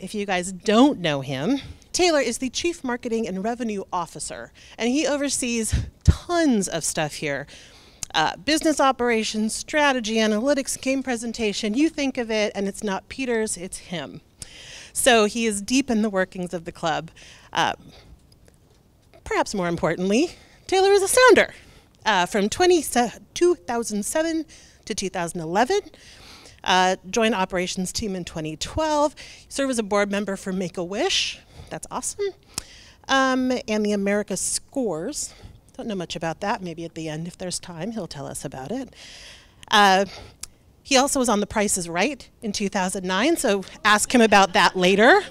if you guys don't know him, Taylor is the Chief Marketing and Revenue Officer, and he oversees tons of stuff here. Business operations, strategy, analytics, game presentation, you think of it, and it's not Peter's, it's him. So he is deep in the workings of the club. Perhaps more importantly, Taylor is a Sounder. From 2007 to 2011, joined operations team in 2012, served as a board member for Make-A-Wish, that's awesome, and the America Scores. Don't know much about that. Maybe at the end, if there's time, he'll tell us about it. He also was on The Price is Right in 2009, so ask him about that later.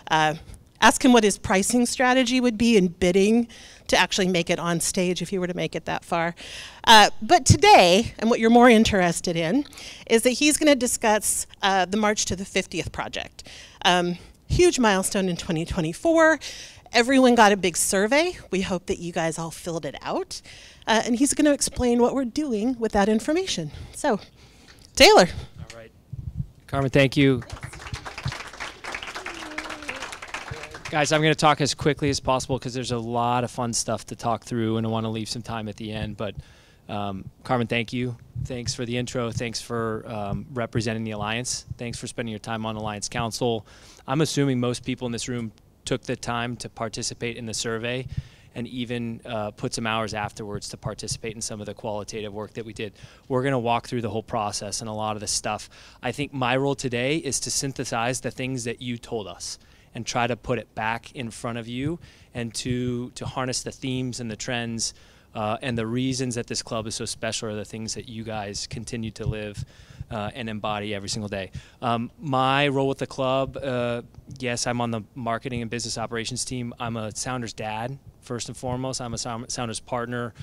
Ask him what his pricing strategy would be in bidding to actually make it on stage if you were to make it that far. But today, and what you're more interested in, is that he's going to discuss the March to the 50th project. Huge milestone in 2024. Everyone got a big survey. We hope that you guys all filled it out. And he's going to explain what we're doing with that information. So, Taylor. All right. Carmen, thank you. Guys, I'm going to talk as quickly as possible because there's a lot of fun stuff to talk through, and I want to leave some time at the end. But Carmen, thank you. Thanks for the intro. Thanks for representing the Alliance. Thanks for spending your time on Alliance Council. I'm assuming most people in this room took the time to participate in the survey and even put some hours afterwards to participate in some of the qualitative work that we did. We're going to walk through the whole process and a lot of the stuff. I think my role today is to synthesize the things that you told us and try to put it back in front of you and to harness the themes and the trends and the reasons that this club is so special are the things that you guys continue to live and embody every single day. My role with the club, yes, I'm on the marketing and business operations team. I'm a Sounders dad, first and foremost. I'm a Sounders partner.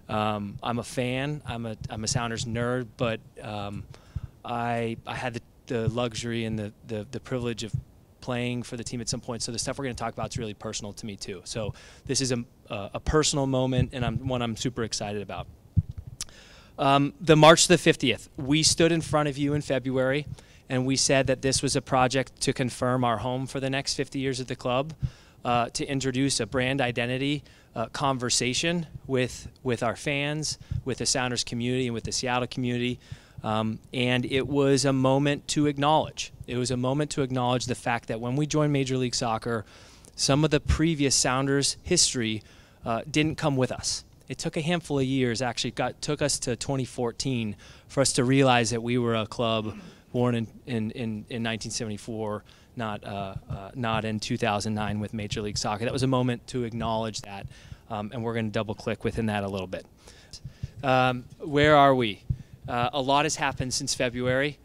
I'm a fan. I'm a Sounders nerd, but I had the luxury and the privilege of playing for the team at some point. So the stuff we're going to talk about is really personal to me too. So this is a personal moment and one I'm super excited about. The March the 50th, we stood in front of you in February and we said that this was a project to confirm our home for the next 50 years at the club, to introduce a brand identity conversation with our fans, with the Sounders community and with the Seattle community. And it was a moment to acknowledge. It was a moment to acknowledge the fact that when we joined Major League Soccer, some of the previous Sounders history didn't come with us. It took a handful of years, actually took us to 2014 for us to realize that we were a club born in 1974, not in 2009 with Major League Soccer. That was a moment to acknowledge that, and we're going to double click within that a little bit. Where are we? A lot has happened since February.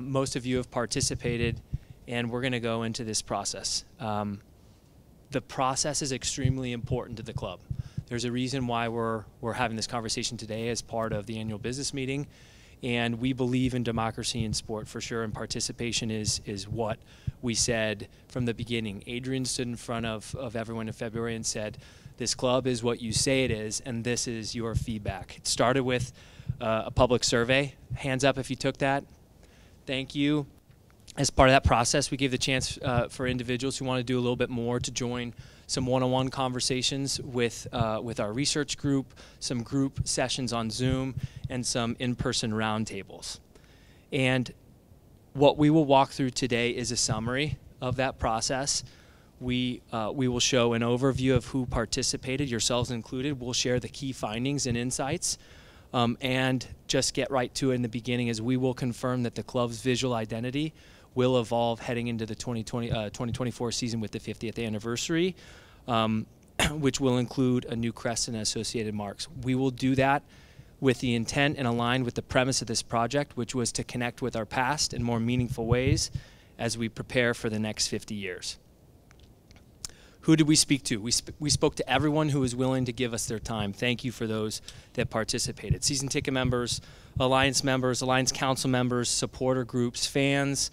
Most of you have participated, and we're going to go into this process. The process is extremely important to the club. There's a reason why we're having this conversation today as part of the annual business meeting, and we believe in democracy in sport for sure, and participation is what we said from the beginning. Adrian stood in front of everyone in February and said, this club is what you say it is, and this is your feedback. It started with a public survey. Hands up if you took that. Thank you. As part of that process, we gave the chance for individuals who want to do a little bit more to join some one-on-one conversations with our research group, some group sessions on Zoom, and some in-person roundtables. And what we will walk through today is a summary of that process. We will show an overview of who participated, yourselves included. We'll share the key findings and insights. And just get right to it in the beginning, as we will confirm that the club's visual identity will evolve heading into the 2024 season with the 50th anniversary, which will include a new crest and associated marks. We will do that with the intent and aligned with the premise of this project, which was to connect with our past in more meaningful ways as we prepare for the next 50 years. Who did we speak to? We spoke to everyone who was willing to give us their time. Thank you for those that participated. Season ticket members, Alliance Council members, supporter groups, fans.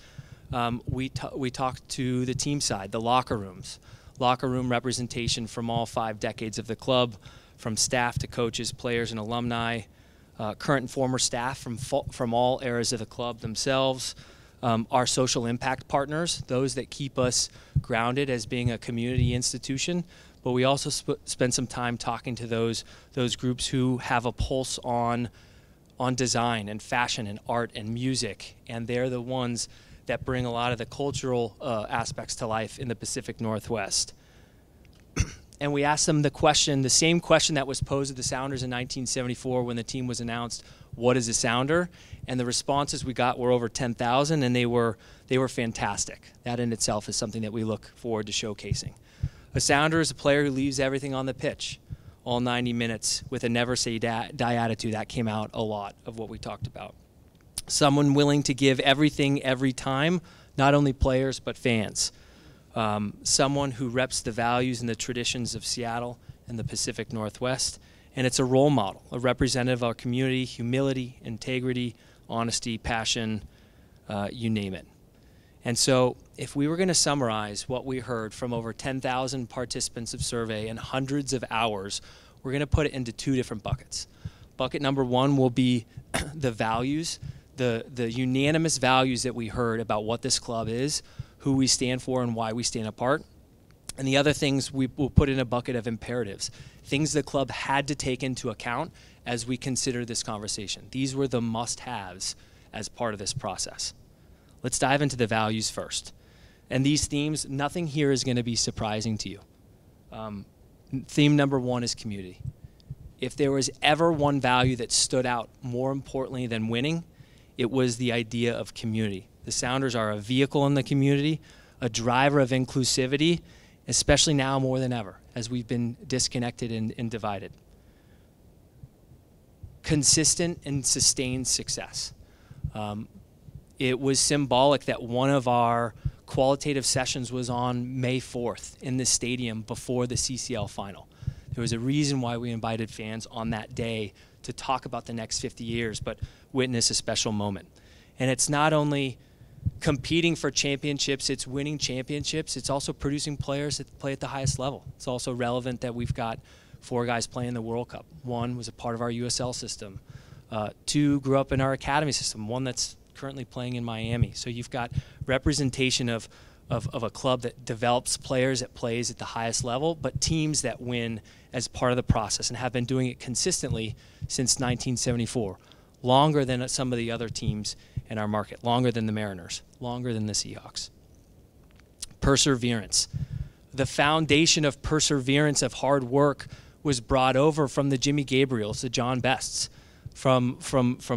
We talked to the team side, the locker rooms. Locker room representation from all 5 decades of the club, from staff to coaches, players, and alumni. Current and former staff from all eras of the club themselves. Our social impact partners, those that keep us grounded as being a community institution, but we also spend some time talking to those groups who have a pulse on design and fashion and art and music, and they're the ones that bring a lot of the cultural aspects to life in the Pacific Northwest. And we asked them the same question that was posed to the Sounders in 1974 when the team was announced, what is a Sounder? And the responses we got were over 10,000, and they were fantastic. That in itself is something that we look forward to showcasing. A Sounder is a player who leaves everything on the pitch, all 90 minutes, with a never say die attitude. That came out a lot of what we talked about. Someone willing to give everything every time, not only players but fans. Someone who reps the values and the traditions of Seattle and the Pacific Northwest. And it's a role model, a representative of our community, humility, integrity, honesty, passion, you name it. And so if we were going to summarize what we heard from over 10,000 participants of survey and hundreds of hours, we're going to put it into two different buckets. Bucket number one will be the values, the unanimous values that we heard about what this club is, who we stand for, and why we stand apart. And the other things we will put in a bucket of imperatives, things the club had to take into account as we consider this conversation. These were the must-haves as part of this process. Let's dive into the values first. And these themes, nothing here is going to be surprising to you. Theme number one is community. If there was ever one value that stood out more importantly than winning, it was the idea of community. The Sounders are a vehicle in the community, a driver of inclusivity, especially now more than ever, as we've been disconnected and divided. Consistent and sustained success. It was symbolic that one of our qualitative sessions was on May 4th in the stadium before the CCL final. There was a reason why we invited fans on that day to talk about the next 50 years, but witness a special moment. And it's not only competing for championships, it's winning championships, it's also producing players that play at the highest level. It's also relevant that we've got 4 guys playing the World Cup. 1 was a part of our USL system. 2 grew up in our academy system. 1 that's currently playing in Miami. So you've got representation of a club that develops players that plays at the highest level, but teams that win as part of the process and have been doing it consistently since 1974. Longer than some of the other teams in our market, longer than the Mariners, longer than the Seahawks. Perseverance. The foundation of perseverance, of hard work, was brought over from the Jimmy Gabriels, the John Bests, from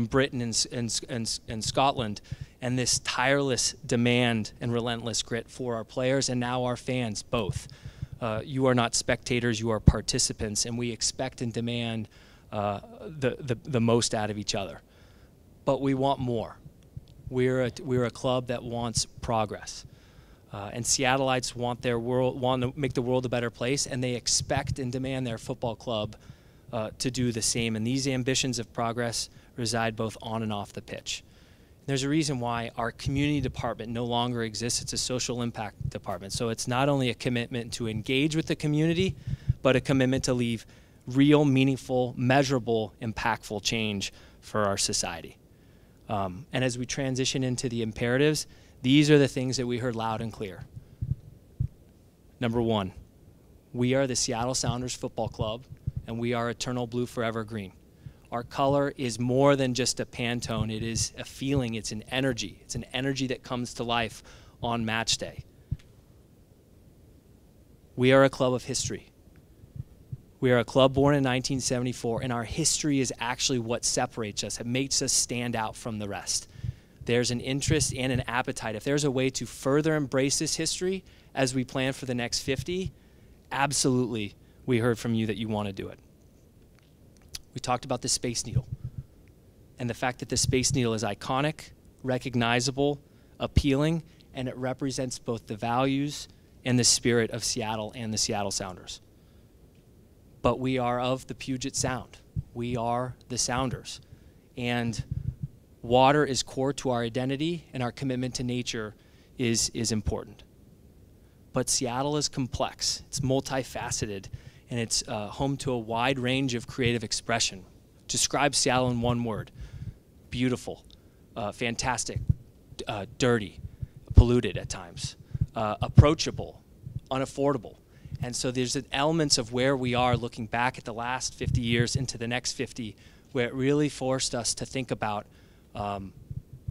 Britain and Scotland, and this tireless demand and relentless grit for our players and now our fans both. You are not spectators, you are participants, and we expect and demand the most out of each other. But we want more. We're a club that wants progress. And Seattleites want to make the world a better place, and they expect and demand their football club to do the same. And these ambitions of progress reside both on and off the pitch. There's a reason why our community department no longer exists. It's a social impact department. So it's not only a commitment to engage with the community, but a commitment to leave real, meaningful, measurable, impactful change for our society. And as we transition into the imperatives, these are the things that we heard loud and clear. Number 1, we are the Seattle Sounders Football Club, and we are eternal blue, forever green. Our color is more than just a Pantone. It is a feeling. It's an energy. It's an energy that comes to life on match day. We are a club of history. We are a club born in 1974, and our history is actually what separates us. It makes us stand out from the rest. There's an interest and an appetite. If there's a way to further embrace this history as we plan for the next 50, absolutely, we heard from you that you want to do it. We talked about the Space Needle and the fact that the Space Needle is iconic, recognizable, appealing, and it represents both the values and the spirit of Seattle and the Seattle Sounders. But we are of the Puget Sound. We are the Sounders. And water is core to our identity, and our commitment to nature is important. But Seattle is complex. It's multifaceted, and it's home to a wide range of creative expression. Describe Seattle in one word: beautiful, fantastic, dirty, polluted at times, approachable, unaffordable. And so there's elements of where we are looking back at the last 50 years into the next 50, where it really forced us to think about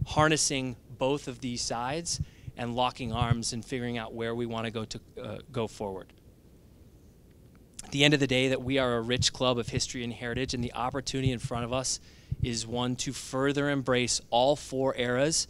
harnessing both of these sides and locking arms and figuring out where we want to go forward. At the end of the day, that we are a rich club of history and heritage, and the opportunity in front of us is one to further embrace all four eras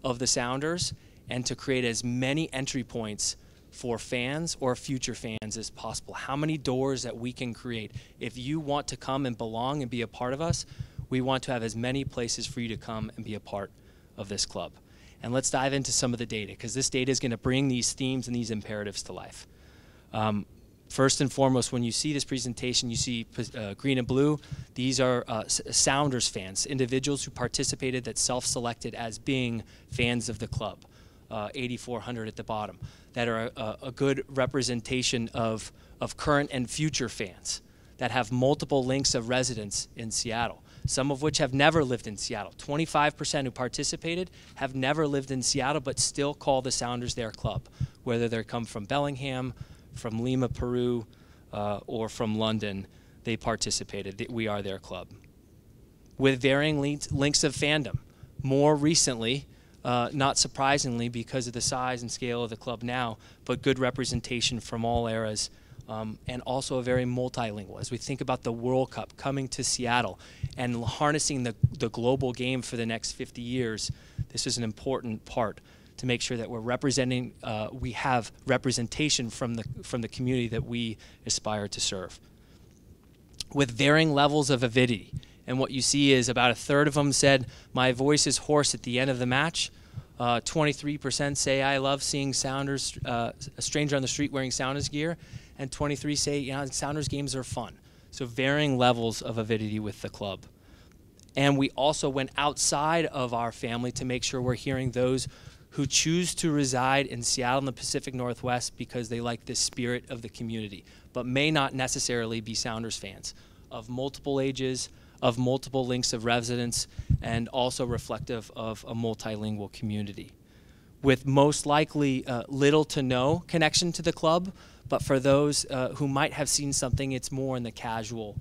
of the Sounders and to create as many entry points for fans or future fans as possible. How many doors that we can create. If you want to come and belong and be a part of us, we want to have as many places for you to come and be a part of this club. And let's dive into some of the data, because this data is going to bring these themes and these imperatives to life. First and foremost, when you see this presentation, you see green and blue. These are Sounders fans, individuals who participated that self-selected as being fans of the club. 8,400 at the bottom, that are a good representation of current and future fans that have multiple links of residence in Seattle, some of which have never lived in Seattle. 25% who participated have never lived in Seattle but still call the Sounders their club, whether they come from Bellingham, from Lima, Peru, or from London. They participated. We are their club. With varying links of fandom. More recently, not surprisingly because of the size and scale of the club now, but good representation from all eras, and also a very multilingual. As we think about the World Cup coming to Seattle and harnessing the global game for the next 50 years, this is an important part to make sure that we're representing, we have representation from the community that we aspire to serve. With varying levels of avidity. And what you see is about a third of them said, my voice is hoarse at the end of the match. 23% say, I love seeing Sounders, a stranger on the street wearing Sounders gear. And 23 say, Sounders games are fun. So varying levels of avidity with the club. And we also went outside of our family to make sure we're hearing those who choose to reside in Seattle and the Pacific Northwest because they like the spirit of the community, but may not necessarily be Sounders fans of multiple ages, of multiple links of residence, and also reflective of a multilingual community. With most likely little to no connection to the club, but for those who might have seen something, it's more in the casual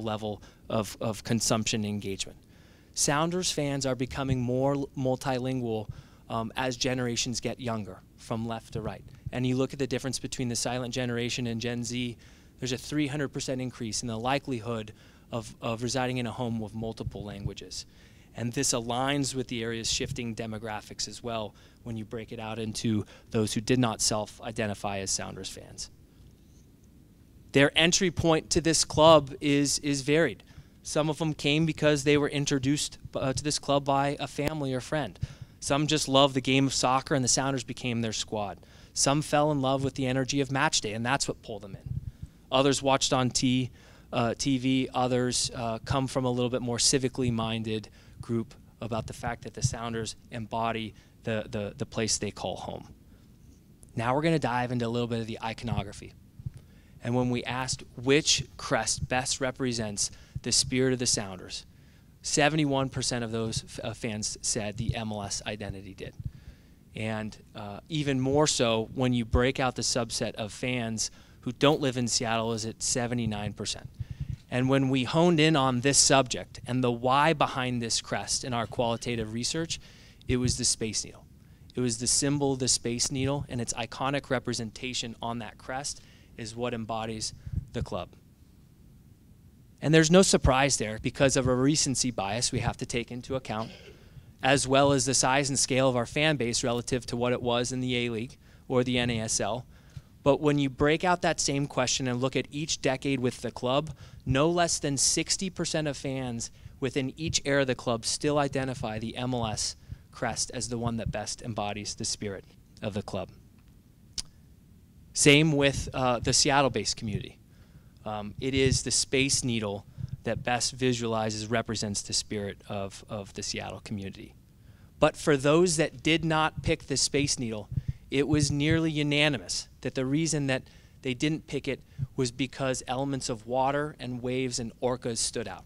level of consumption engagement. Sounders fans are becoming more multilingual as generations get younger, from left to right. And you look at the difference between the silent generation and Gen Z, there's a 300% increase in the likelihood of residing in a home with multiple languages. And this aligns with the area's shifting demographics as well when you break it out into those who did not self-identify as Sounders fans. Their entry point to this club is varied. Some of them came because they were introduced to this club by a family or friend. Some just loved the game of soccer and the Sounders became their squad. Some fell in love with the energy of match day and that's what pulled them in. Others watched on TV, others come from a little bit more civically minded group about the fact that the Sounders embody the place they call home. Now we're going to dive into a little bit of the iconography. And when we asked which crest best represents the spirit of the Sounders, 71% of those fans said the MLS identity did. And even more so when you break out the subset of fans who don't live in Seattle is at 79%. And when we honed in on this subject and the why behind this crest in our qualitative research, it was the Space Needle. It was the symbol of the Space Needle, and its iconic representation on that crest is what embodies the club. And there's no surprise there because of a recency bias we have to take into account, as well as the size and scale of our fan base relative to what it was in the A-League or the NASL. But when you break out that same question and look at each decade with the club, no less than 60% of fans within each era of the club still identify the MLS crest as the one that best embodies the spirit of the club. Same with the Seattle-based community. It is the Space Needle that best visualizes, represents the spirit of the Seattle community. But for those that did not pick the Space Needle, it was nearly unanimous that the reason that they didn't pick it was because elements of water and waves and orcas stood out.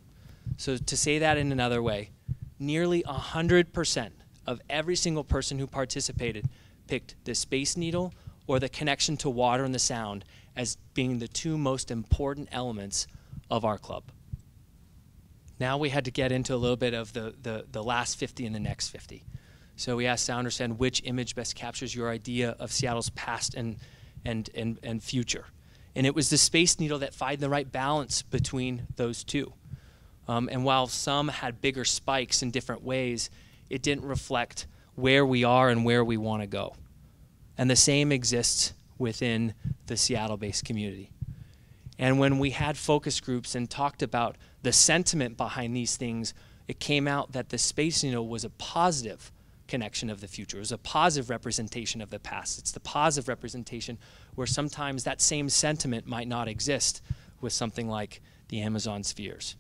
So to say that in another way, nearly 100% of every single person who participated picked the Space Needle or the connection to water and the sound as being the two most important elements of our club. Now we had to get into a little bit of the last 50 and the next 50. So we asked Sounders to understand which image best captures your idea of Seattle's past and future. And it was the Space Needle that found the right balance between those two. And while some had bigger spikes in different ways, it didn't reflect where we are and where we want to go. And the same exists within the Seattle-based community. And when we had focus groups and talked about the sentiment behind these things, it came out that the Space Needle was a positive connection of the future. It was a positive representation of the past. It's the positive representation where sometimes that same sentiment might not exist with something like the Amazon spheres.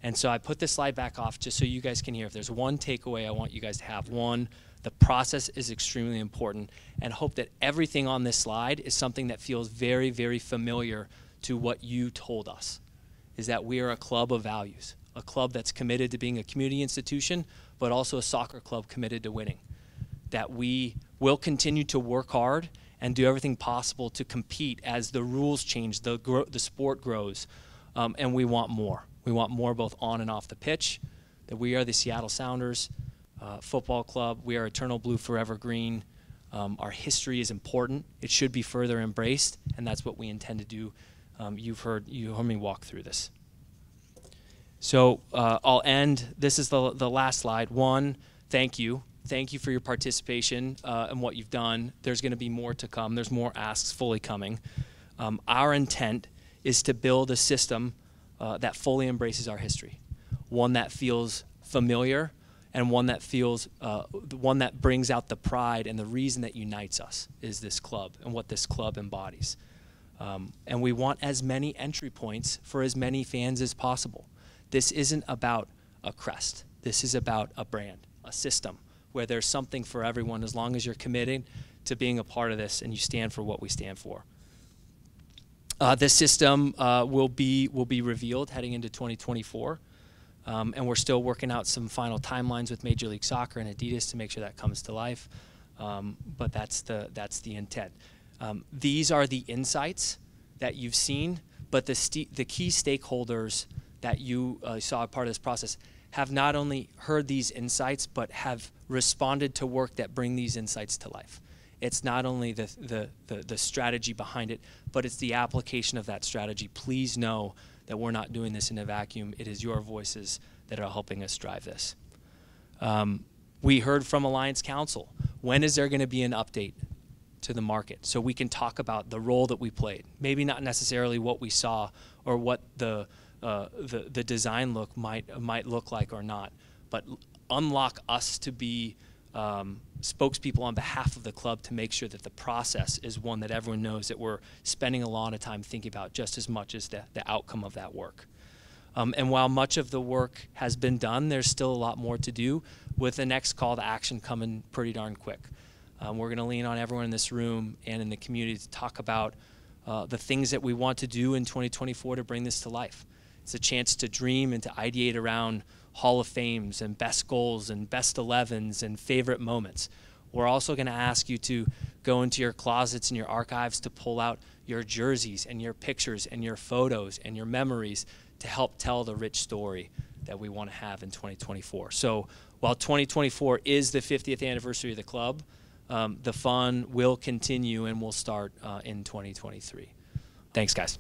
And so I put this slide back off just so you guys can hear. If there's one takeaway I want you guys to have, one, the process is extremely important, and hope that everything on this slide is something that feels very, very familiar to what you told us, is that we are a club of values, a club that's committed to being a community institution, but also a soccer club committed to winning, that we will continue to work hard and do everything possible to compete as the rules change, the sport grows, and we want more. We want more both on and off the pitch, that we are the Seattle Sounders football club. We are eternal blue, forever green. Our history is important. It should be further embraced, and that's what we intend to do. You heard me walk through this. So I'll end. This is the last slide. One, thank you. Thank you for your participation and what you've done. There's going to be more to come. There's more asks fully coming. Our intent is to build a system that fully embraces our history, one that feels familiar, and one that feels, one that brings out the pride and the reason that unites us is this club and what this club embodies. And we want as many entry points for as many fans as possible. This isn't about a crest. This is about a brand, a system, where there's something for everyone as long as you're committed to being a part of this and you stand for what we stand for. This system will be revealed heading into 2024. And we're still working out some final timelines with Major League Soccer and Adidas to make sure that comes to life. But that's the intent. These are the insights that you've seen, but the key stakeholders that you saw a part of this process have not only heard these insights, but have responded to work that bring these insights to life. It's not only the strategy behind it, but it's the application of that strategy. Please know that we're not doing this in a vacuum. It is your voices that are helping us drive this. We heard from Alliance Council. When is there going to be an update to the market so we can talk about the role that we played? Maybe not necessarily what we saw or what the design look might look like or not, but unlock us to be spokespeople on behalf of the club to make sure that the process is one that everyone knows that we're spending a lot of time thinking about just as much as the outcome of that work. And while much of the work has been done, there's still a lot more to do with the next call to action coming pretty darn quick. We're going to lean on everyone in this room and in the community to talk about the things that we want to do in 2024 to bring this to life. It's a chance to dream and to ideate around Hall of Fames and best goals and best 11s and favorite moments. We're also going to ask you to go into your closets and your archives to pull out your jerseys and your pictures and your photos and your memories to help tell the rich story that we want to have in 2024. So while 2024 is the 50th anniversary of the club, the fun will continue and will start in 2023. Thanks, guys.